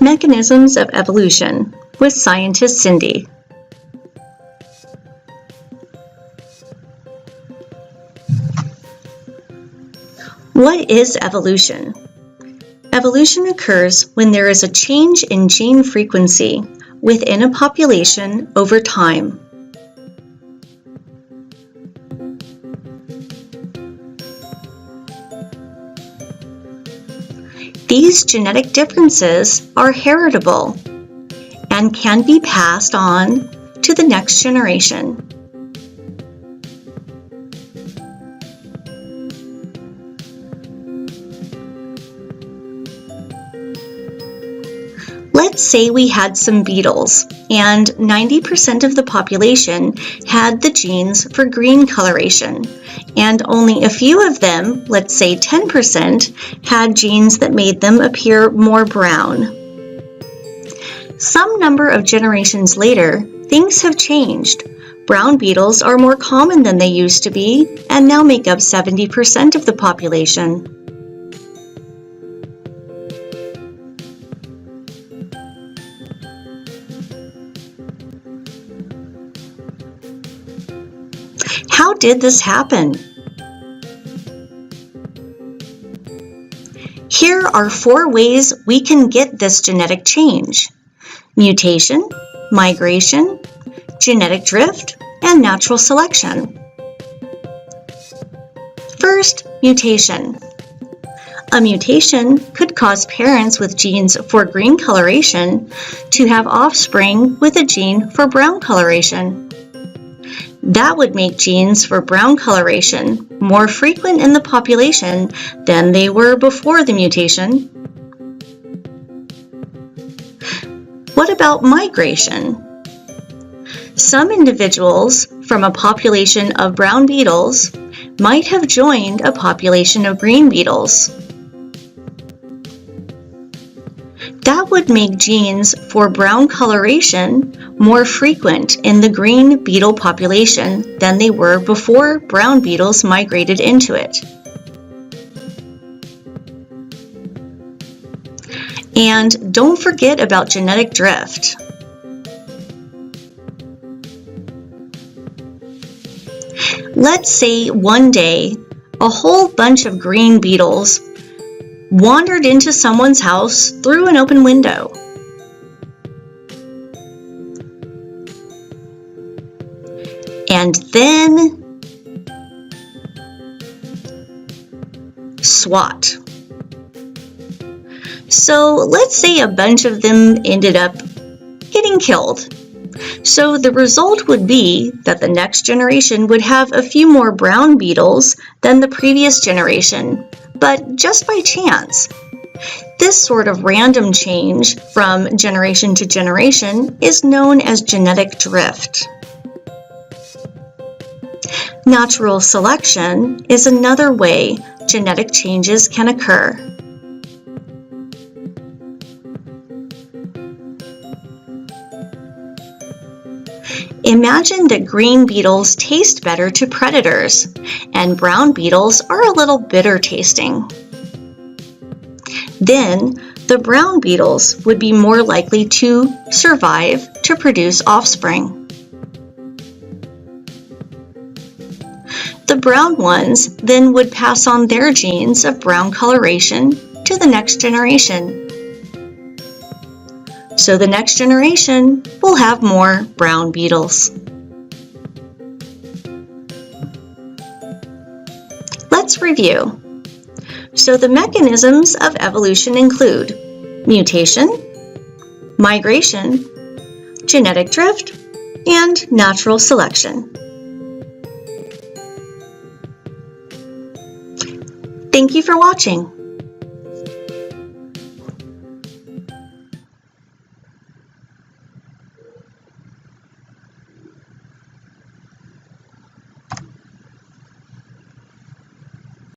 Mechanisms of Evolution with scientist Cindy. What is evolution? Evolution occurs when there is a change in gene frequency within a population over time. These genetic differences are heritable and can be passed on to the next generation. Let's say we had some beetles and 90% of the population had the genes for green coloration, and only a few of them, let's say 10%, had genes that made them appear more brown. Some number of generations later, things have changed. Brown beetles are more common than they used to be and now make up 70% of the population. How did this happen? Here are 4 ways we can get this genetic change: mutation, migration, genetic drift, and natural selection. First, mutation. A mutation could cause parents with genes for green coloration to have offspring with a gene for brown coloration. That would make genes for brown coloration more frequent in the population than they were before the mutation. What about migration? Some individuals from a population of brown beetles might have joined a population of green beetles. That would make genes for brown coloration more frequent in the green beetle population than they were before brown beetles migrated into it. And don't forget about genetic drift. Let's say one day a whole bunch of green beetles wandered into someone's house through an open window. And then SWAT. So let's say a bunch of them ended up getting killed. So the result would be that the next generation would have a few more brown beetles than the previous generation, but just by chance. This sort of random change from generation to generation is known as genetic drift. Natural selection is another way genetic changes can occur. Imagine that green beetles taste better to predators, and brown beetles are a little bitter tasting. Then, the brown beetles would be more likely to survive to produce offspring. The brown ones then would pass on their genes of brown coloration to the next generation. So the next generation will have more brown beetles. Let's review. So the mechanisms of evolution include mutation, migration, genetic drift, and natural selection. Thank you for watching.